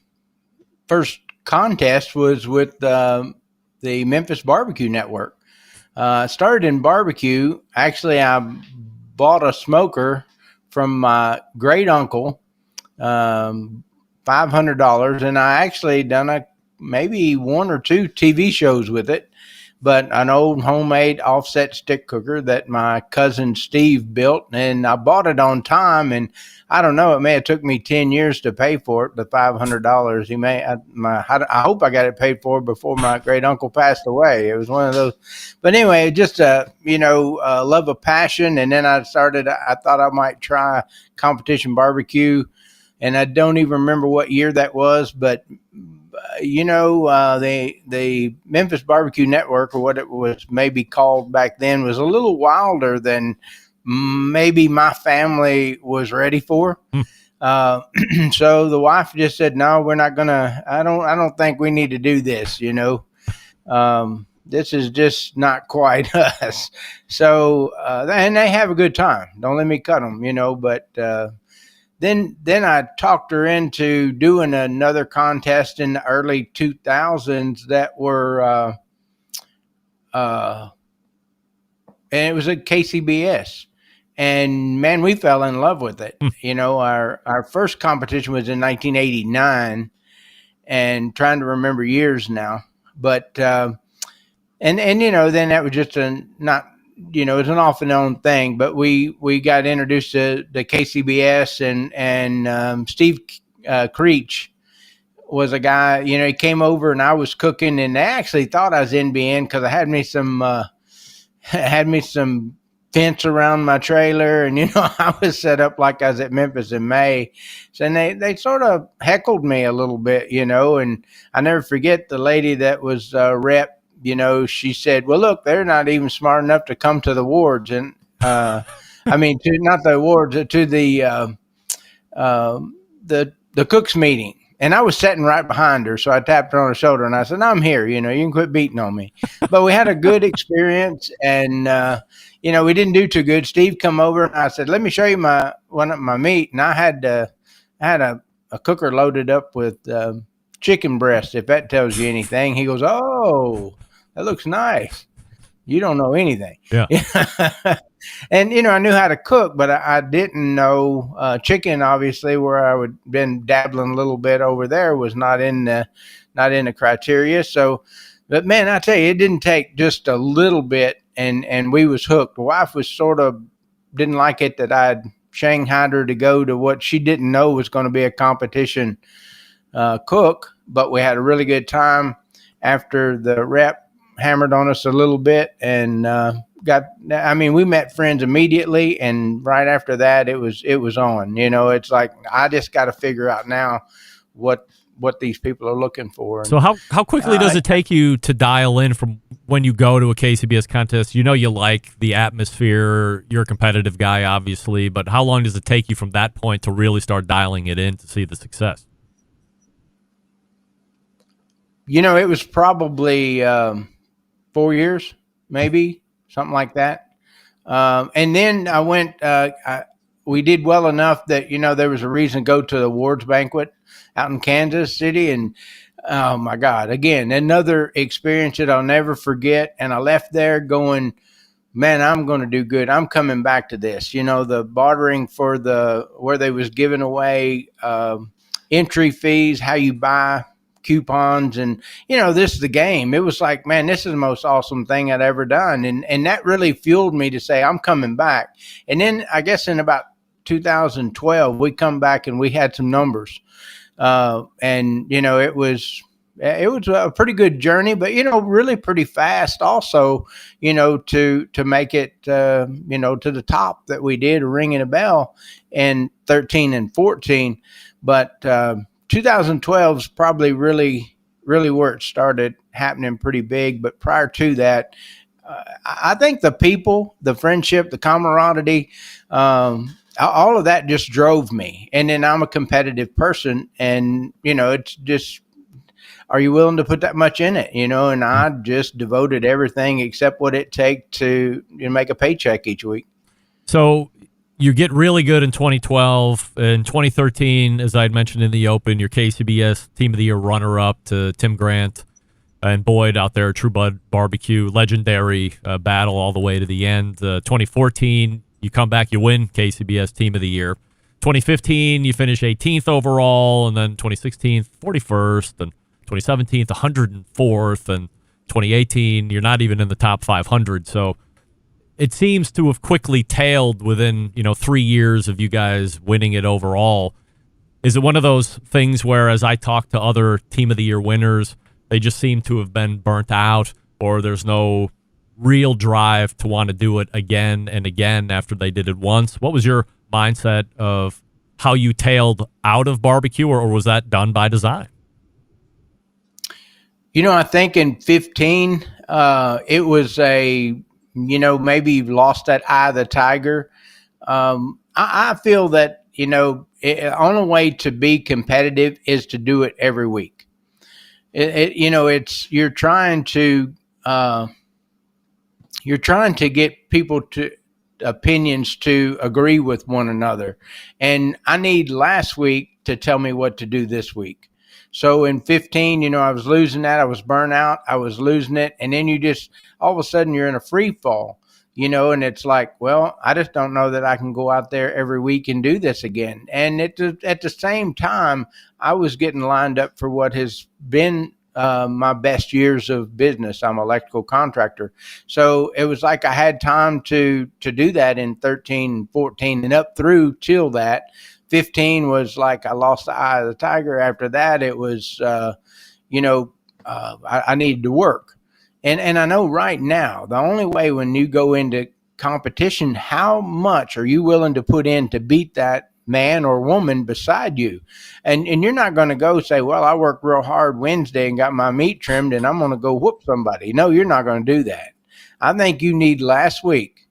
first contest was with the Memphis Barbecue Network. Started in barbecue. Actually, I bought a smoker from my great uncle, $500, and I actually done maybe 1 or 2 TV shows with it. But an old homemade offset stick cooker that my cousin Steve built, and I bought it on time. And I don't know, it may have took me 10 years to pay for it, the $500. I hope I got it paid for before my great uncle passed away. It was one of those. But anyway, just love of passion. And then I thought I might try competition barbecue, and I don't even remember what year that was, but the Memphis Barbecue Network, or what it was maybe called back then, was a little wilder than maybe my family was ready for. So the wife just said, no, we're not gonna, I don't think we need to do this, this is just not quite us. So, and they have a good time. Don't let me cut them, but, Then I talked her into doing another contest in the early 2000s that were, and it was at KCBS. And man, we fell in love with it. Our first competition was in 1989, and trying to remember years now. But, then that was just it's an off and on thing, but we got introduced to the KCBS, and Steve Creech was a guy, he came over and I was cooking, and they actually thought I was NBN because I had me some fence around my trailer, and I was set up like I was at Memphis in May. So they sort of heckled me a little bit, and I never forget the lady that was rep. She said, "Well, look, they're not even smart enough to come to the wards," and not the awards, to the cooks meeting. And I was sitting right behind her, so I tapped her on the shoulder and I said, "I'm here. You can quit beating on me." But we had a good experience, and we didn't do too good. Steve come over and I said, "Let me show you my meat," and I had a cooker loaded up with chicken breast. If that tells you anything, he goes, "Oh, that looks nice. You don't know anything." Yeah. And, I knew how to cook, but I didn't know chicken, obviously, where I would been dabbling a little bit over there, was not in the criteria. So, but man, I tell you, it didn't take just a little bit, and we was hooked. The wife was sort of didn't like it that I'd shanghaied her to go to what she didn't know was going to be a competition cook, but we had a really good time after the rep hammered on us a little bit, and we met friends immediately, and right after that it was on. It's like I just got to figure out now what these people are looking for. So how quickly does it take you to dial in from when you go to a KCBS contest? You like the atmosphere, you're a competitive guy, obviously, but how long does it take you from that point to really start dialing it in to see the success? It was probably 4 years, maybe, something like that. And then I went, we did well enough that, there was a reason to go to the awards banquet out in Kansas City. And oh my God, again, another experience that I'll never forget. And I left there going, man, I'm going to do good. I'm coming back to this. The bartering for where they was giving away entry fees, how you buy coupons, and this is the game. It was like, man, this is the most awesome thing I'd ever done, and that really fueled me to say I'm coming back. And then I guess in about 2012 we come back and we had some numbers, and it was a pretty good journey, but really pretty fast also, to make it to the top that we did, ringing a bell, and 13 and 14. But 2012 is probably really where it started happening pretty big. But prior to that, I think the people, the friendship, the camaraderie, all of that just drove me. And then I'm a competitive person, and it's just, are you willing to put that much in it? And I just devoted everything except what it take to make a paycheck each week. So you get really good in 2012. In 2013, as I had mentioned in the open, your KCBS Team of the Year runner-up to Tim Grant and Boyd out there at True Bud Barbecue. Legendary battle all the way to the end. 2014, you come back, you win KCBS Team of the Year. 2015, you finish 18th overall, and then 2016, 41st, and 2017, 104th, and 2018, you're not even in the top 500. So it seems to have quickly tailed within 3 years of you guys winning it overall. Is it one of those things where, as I talk to other Team of the Year winners, they just seem to have been burnt out, or there's no real drive to want to do it again and again after they did it once? What was your mindset of how you tailed out of barbecue, or was that done by design? I think in 15, it was maybe you've lost that eye of the tiger. I feel that, the only way to be competitive is to do it every week. You're trying to get people to opinions to agree with one another. And I need last week to tell me what to do this week. So in 15, I was losing that. I was burnt out. I was losing it. And then you just, all of a sudden you're in a free fall, and it's like, well, I just don't know that I can go out there every week and do this again. And at the same time, I was getting lined up for what has been my best years of business. I'm an electrical contractor. So it was like I had time to do that in 13, 14, and up through till that. 15 was like I lost the eye of the tiger. After that, it was, I needed to work. And I know right now, the only way when you go into competition, how much are you willing to put in to beat that man or woman beside you? And you're not going to go say, well, I worked real hard Wednesday and got my meat trimmed and I'm going to go whoop somebody. No, you're not going to do that. I think you need last week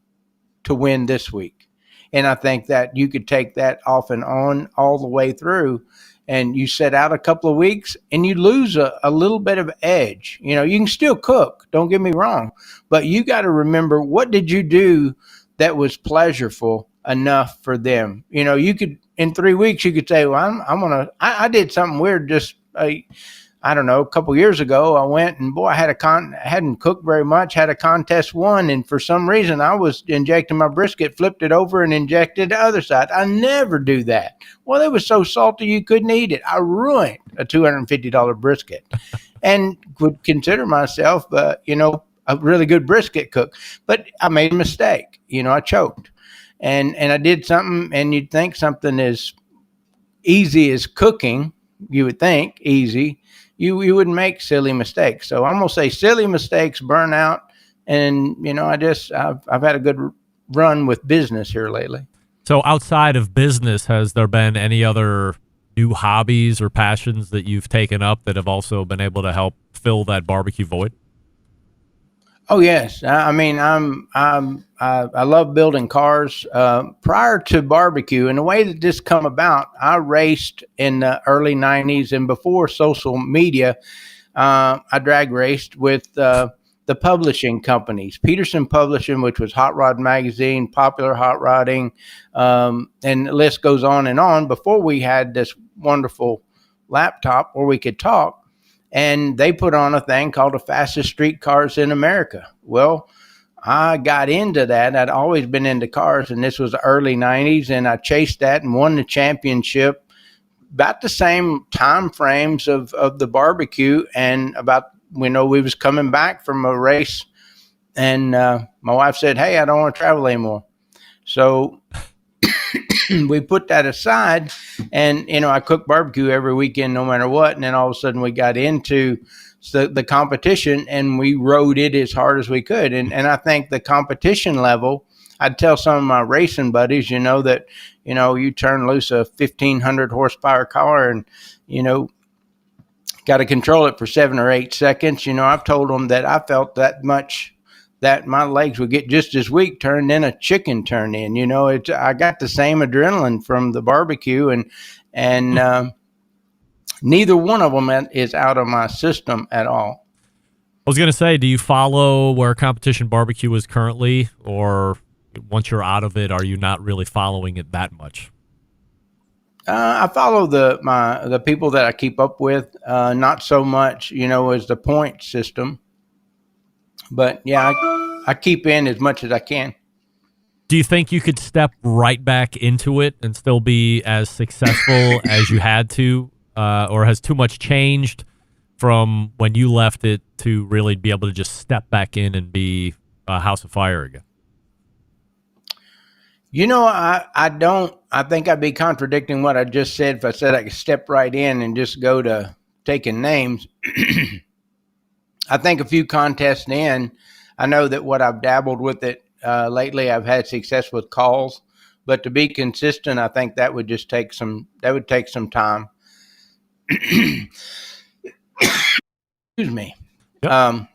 to win this week. And I think that you could take that off and on all the way through, and you set out a couple of weeks and you lose a little bit of edge. You can still cook, don't get me wrong, but you got to remember, what did you do that was pleasurable enough for them? You could, in 3 weeks, you could say, well, I did something weird. Just, I don't know, a couple years ago, I went and boy, I hadn't cooked very much, had a contest, won. And for some reason I was injecting my brisket, flipped it over and injected the other side. I never do that. Well, it was so salty you couldn't eat it. I ruined a $250 brisket and would consider myself, a really good brisket cook, but I made a mistake. I choked and I did something, and you'd think something as easy as cooking, you would think easy, you wouldn't make silly mistakes. So I'm going to say silly mistakes, burnout. And, I've had a good run with business here lately. So outside of business, has there been any other new hobbies or passions that you've taken up that have also been able to help fill that barbecue void? Oh yes, I love building cars. Prior to barbecue, and the way that this come about, I raced in the early '90s, and before social media, I drag raced with the publishing companies, Peterson Publishing, which was Hot Rod Magazine, Popular Hot Rodding, and the list goes on and on. Before we had this wonderful laptop where we could talk. And they put on a thing called the fastest street cars in America. Well, I got into that. I'd always been into cars, and this was the early 90s, and I chased that and won the championship about the same time frames of the barbecue. And about, we was coming back from a race, and my wife said, hey, I don't want to travel anymore. So we put that aside, and I cook barbecue every weekend no matter what. And then all of a sudden we got into the competition, and we rode it as hard as we could. And I think the competition level, I'd tell some of my racing buddies, that you turn loose a 1,500 horsepower car, and got to control it for 7 or 8 seconds. I've told them that I felt that much, that my legs would get just as weak turned in a chicken turned in. I got the same adrenaline from the barbecue, and neither one of them is out of my system at all. I was going to say, do you follow where competition barbecue is currently, or once you're out of it, are you not really following it that much? I follow the people that I keep up with, not so much, as the point system. But yeah, I keep in as much as I can. Do you think you could step right back into it and still be as successful as you had to, or has too much changed from when you left it to really be able to just step back in and be a house of fire again? I don't. I think I'd be contradicting what I just said if I said I could step right in and just go to taking names. I think a few contests in, I know that what I've dabbled with it lately, I've had success with calls, but to be consistent, I think that would just take some time. Excuse me. Yep.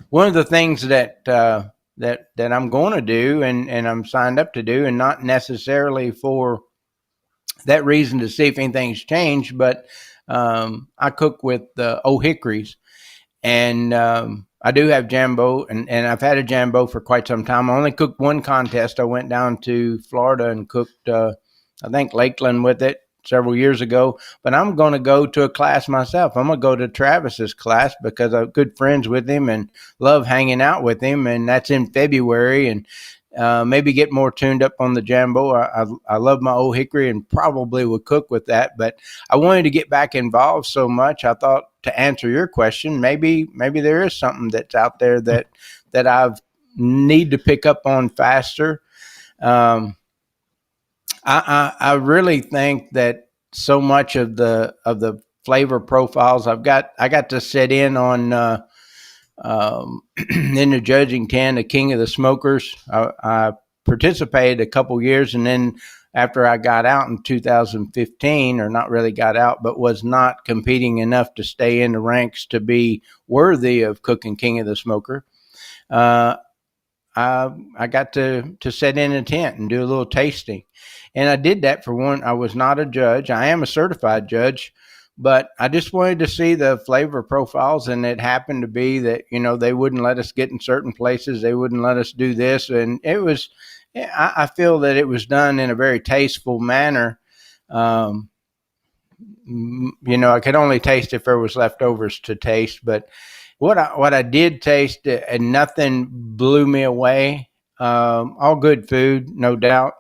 One of the things that I'm going to do and I'm signed up to do, and not necessarily for that reason to see if anything's changed, but I cook with Old Hickories. And I do have Jambo, and I've had a Jambo for quite some time. I only cooked one contest. I went down to Florida and cooked, I think, Lakeland with it several years ago. But I'm going to go to a class myself. I'm going to go to Travis's class because I'm good friends with him and love hanging out with him. And that's in February. And maybe get more tuned up on the Jambo. I love my old hickory and probably would cook with that, but I wanted to get back involved so much. I thought, to answer your question, maybe there is something that's out there that I've need to pick up on faster. I really think that so much of the flavor profiles I got to sit in on in the judging tent, the King of the Smokers. I participated a couple years, and then after I got out in 2015, or not really got out, but was not competing enough to stay in the ranks to be worthy of cooking King of the Smoker, I got to sit in a tent and do a little tasting. And I did that for one. I was not a judge. I am a certified judge, but I just wanted to see the flavor profiles. And it happened to be that, they wouldn't let us get in certain places. They wouldn't let us do this. And it was, I feel that it was done in a very tasteful manner. I could only taste if there was leftovers to taste, but what I did taste, and nothing blew me away. All good food, no doubt,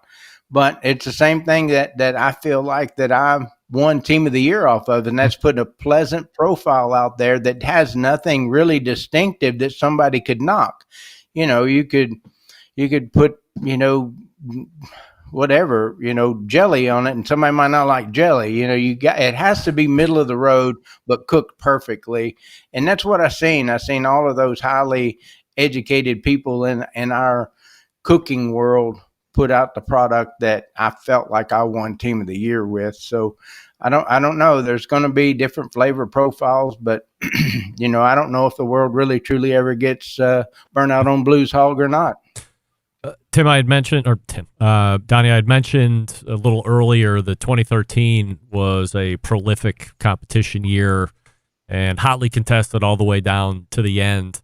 but it's the same thing that I feel like that I won Team of the Year off of, and that's putting a pleasant profile out there that has nothing really distinctive that somebody could knock. You could put whatever, jelly on it, and somebody might not like jelly. It has to be middle of the road, but cooked perfectly. And that's what I seen all of those highly educated people in our cooking world put out the product that I felt like I won Team of the Year with. So I don't know. There's going to be different flavor profiles, but I don't know if the world really truly ever gets burnt out on Blues Hog or not. Donnie, I had mentioned a little earlier that 2013 was a prolific competition year and hotly contested all the way down to the end.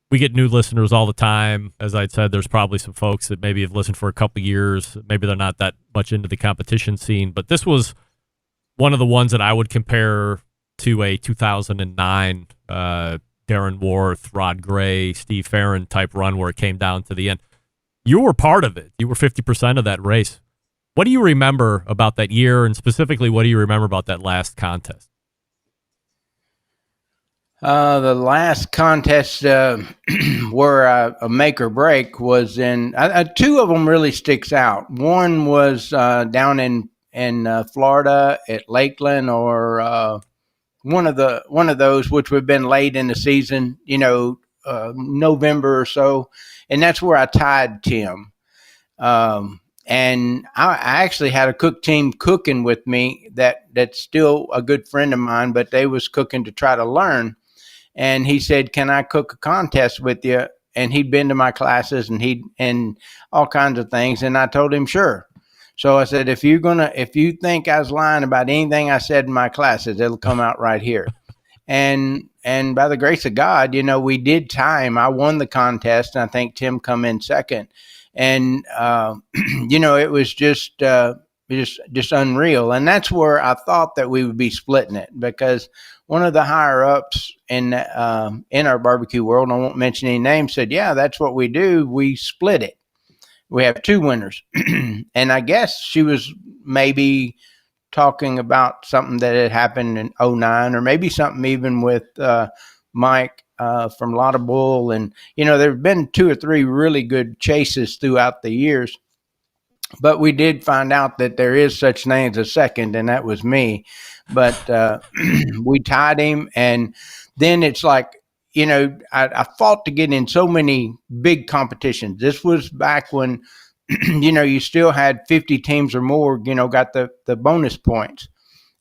We get new listeners all the time. As I said, there's probably some folks that maybe have listened for a couple of years. Maybe they're not that much into the competition scene, but this was one of the ones that I would compare to a 2009 Darren Worth, Rod Gray, Steve Farron type run where it came down to the end. You were part of it. You were 50% of that race. What do you remember about that year, and specifically, what do you remember about that last contest? The last contest where a make or break was in two of them really sticks out. One was down in Florida at Lakeland, or one of those, which would have been late in the season, November or so, and that's where I tied Tim. And I actually had a cook team cooking with me that's still a good friend of mine, but they was cooking to try to learn. And he said, "Can I cook a contest with you?" And he'd been to my classes and all kinds of things. And I told him, sure. So I said, if you think I was lying about anything I said in my classes, it'll come out right here. And by the grace of God, we did tie him. I won the contest, and I think Tim come in second. And it was just unreal. And that's where I thought that we would be splitting it, because one of the higher ups in our barbecue world, and I won't mention any names, said, "Yeah, that's what we do. We split it. We have two winners." And I guess she was maybe talking about something that had happened in 2009, or maybe something even with Mike from Lotta Bull. And, there have been 2 or 3 really good chases throughout the years. But we did find out that there is such thing as a second, and that was me. But we tied him, and then it's like, I fought to get in so many big competitions. This was back when, you still had 50 teams or more, got the bonus points.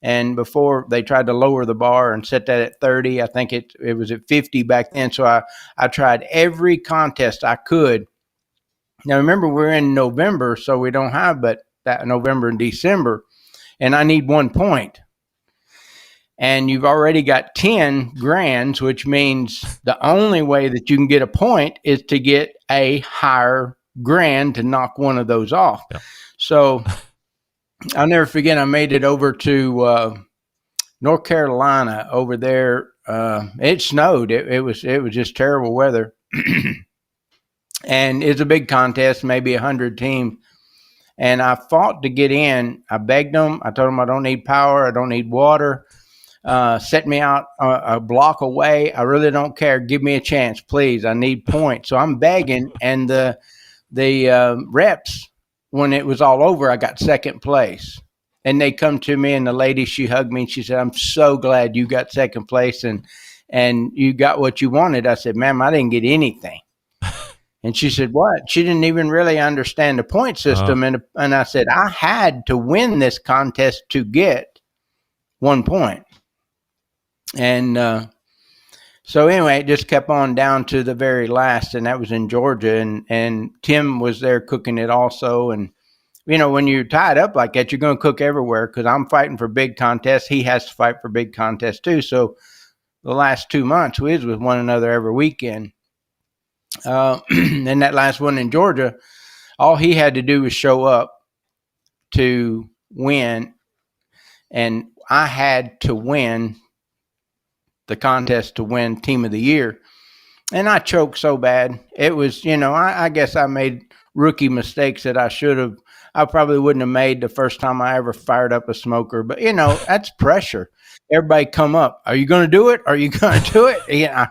And before they tried to lower the bar and set that at 30, I think it was at 50 back then. So I tried every contest I could. Now, remember, we're in November, so we don't have but that November and December, and I need 1 point. And you've already got 10 grands, which means the only way that you can get a point is to get a higher grand to knock one of those off. Yeah. So I'll never forget, I made it over to North Carolina over there. It snowed. It was just terrible weather. and it's a big contest, maybe 100 teams. And I fought to get in. I begged them. I told them I don't need power. I don't need water. Set me out a block away. I really don't care. Give me a chance, please. I need points. So I'm begging. And the reps, when it was all over, I got second place. And they come to me, and the lady, she hugged me, and she said, "I'm so glad you got second place and you got what you wanted." I said, "Ma'am, I didn't get anything." And she said, "What?" She didn't even really understand the point system. And I said, "I had to win this contest to get 1 point." And so anyway, it just kept on down to the very last, and that was in Georgia. And Tim was there cooking it also. And, you know, when you're tied up like that, you're going to cook everywhere, because I'm fighting for big contests. He has to fight for big contests too. So the last 2 months, we was with one another every weekend. And that last one in Georgia, all he had to do was show up to win, and I had to win the contest to win Team of the Year. And I choked so bad. It was, you know, I guess I made rookie mistakes that I probably wouldn't have made the first time I ever fired up a smoker. But, you know, that's pressure. Everybody come up. Are you going to do it? Are you going to do it? Yeah,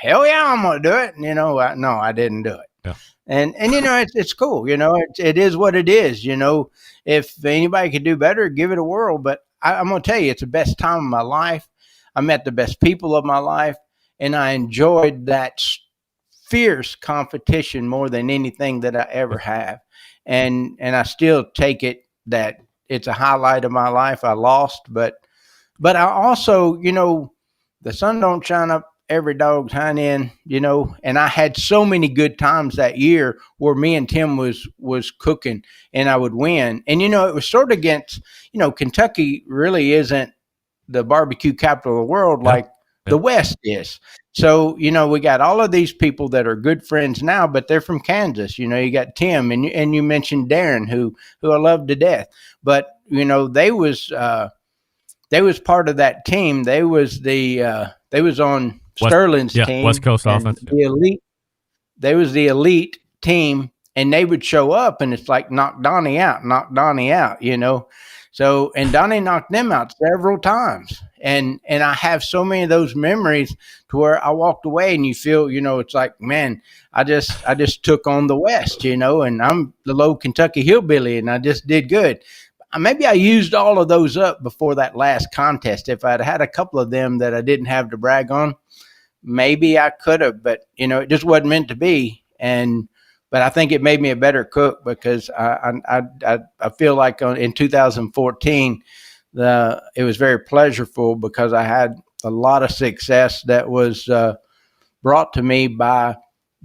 hell yeah, I'm going to do it. And, you know, no, I didn't do it. Yeah. And you know, it's cool. You know, it is what it is. You know, if anybody could do better, give it a whirl. But I'm going to tell you, it's the best time of my life. I met the best people of my life, and I enjoyed that fierce competition more than anything that I ever have. And I still take it that it's a highlight of my life. I lost, but I also, you know, the sun don't shine up every dog's hind end, you know, and I had so many good times that year where me and Tim was cooking and I would win. And, you know, it was sort of against, you know, Kentucky really isn't the barbecue capital of the world like the West is. So, you know, we got all of these people that are good friends now, but they're from Kansas. You know, you got Tim and you mentioned Darren, who I love to death. But, you know, they was part of that team. They was on Sterling's team. West Coast offense. The elite. They was the elite team, and they would show up, and it's like knock Donny out, you know. So, and Donny knocked them out several times. And I have so many of those memories to where I walked away and you feel, you know, it's like, man, I just took on the West, you know, and I'm the low Kentucky hillbilly and I just did good. Maybe I used all of those up before that last contest. If I'd had a couple of them that I didn't have to brag on, maybe I could have, but, you know, it just wasn't meant to be. But I think it made me a better cook because I feel like in 2014, it was very pleasurable because I had a lot of success that was brought to me by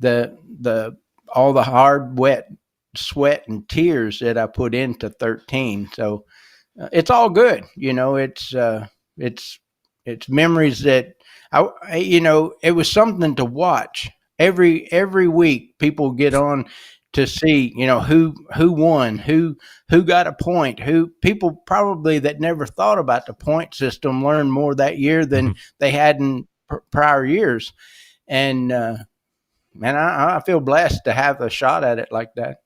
all the hard, wet sweat and tears that I put into 13. So it's all good. You know, it's memories that you know, it was something to watch. Every week people get on to see, you know, who won, who got a point, who people probably that never thought about the point system learned more that year than they had in prior years. And man, I feel blessed to have a shot at it like that.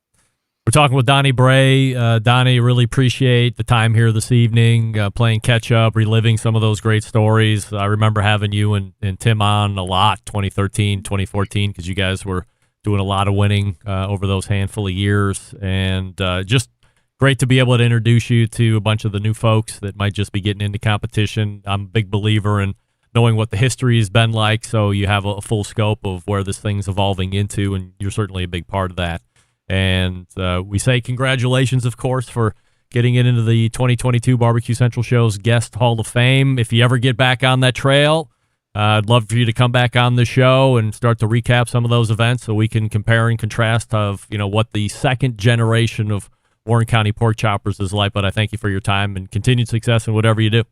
We're talking with Donny Bray. Donny, really appreciate the time here this evening, playing catch up, reliving some of those great stories. I remember having you and Tim on a lot, 2013, 2014, because you guys were doing a lot of winning over those handful of years. And just great to be able to introduce you to a bunch of the new folks that might just be getting into competition. I'm a big believer in knowing what the history has been like, so you have a full scope of where this thing's evolving into, and you're certainly a big part of that. And we say congratulations, of course, for getting it into the 2022 Barbecue Central Show's Guest Hall of Fame. If you ever get back on that trail, I'd love for you to come back on the show and start to recap some of those events so we can compare and contrast of, you know, what the second generation of Warren County pork choppers is like. But I thank you for your time and continued success in whatever you do.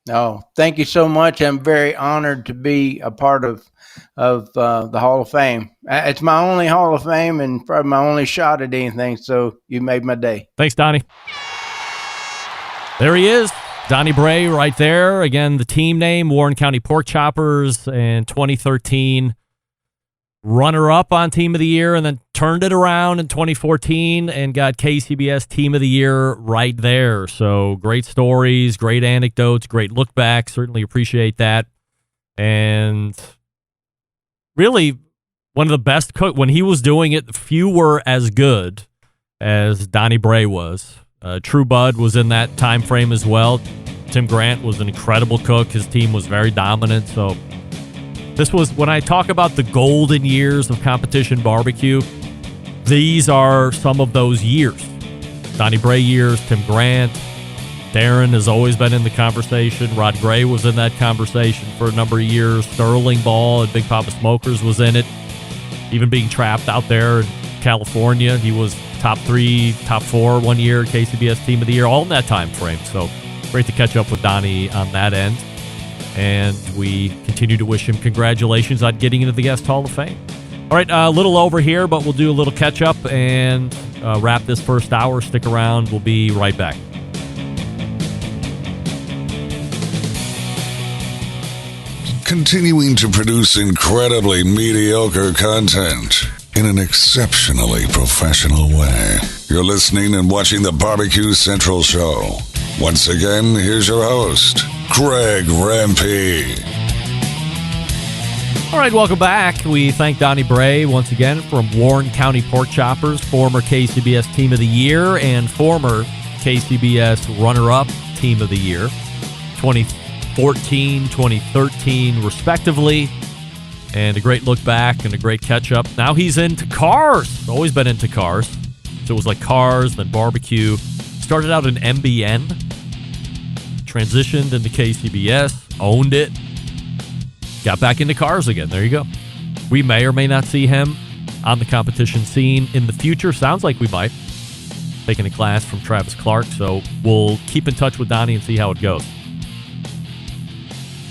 Oh, thank you so much. I'm very honored to be a part of the Hall of Fame. It's my only Hall of Fame and probably my only shot at anything, so you made my day. Thanks, Donny. There he is, Donny Bray right there. Again, the team name, Warren County Pork Choppers, and 2013 runner-up on Team of the Year, and then turned it around in 2014 and got KCBS Team of the Year right there. So great stories, great anecdotes, great look back. Certainly appreciate that. And really, one of the best when he was doing it, few were as good as Donny Bray was. True Bud was in that time frame as well. Tim Grant was an incredible cook. His team was very dominant. So this was, when I talk about the golden years of competition barbecue, these are some of those years. Donny Bray years, Tim Grant, Darren has always been in the conversation. Rod Gray was in that conversation for a number of years. Sterling Ball and Big Papa Smokers was in it. Even being trapped out there in California, he was top 3, top 4 one year, KCBS Team of the Year, all in that time frame. So great to catch up with Donny on that end. And we continue to wish him congratulations on getting into the Guest Hall of Fame. All right, a little over here, but we'll do a little catch-up and wrap this first hour. Stick around. We'll be right back. Continuing to produce incredibly mediocre content in an exceptionally professional way. You're listening and watching the Barbecue Central Show. Once again, here's your host, Greg Rempe. All right, welcome back. We thank Donny Bray once again from Warren County Pork Choppers, former KCBS Team of the Year and former KCBS Runner-Up Team of the Year, 2014, 2013, respectively. And a great look back and a great catch-up. Now he's into cars. Always been into cars. So it was like cars, then barbecue. Started out in MBN. Transitioned into KCBS. Owned it. Got back into cars again. There you go. We may or may not see him on the competition scene in the future. Sounds like we might. Taking a class from Travis Clark. So we'll keep in touch with Donny and see how it goes.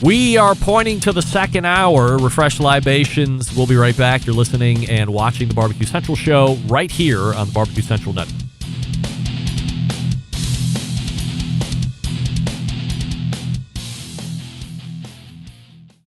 We are pointing to the second hour. Refresh libations. We'll be right back. You're listening and watching the Barbecue Central Show right here on the Barbecue Central Network.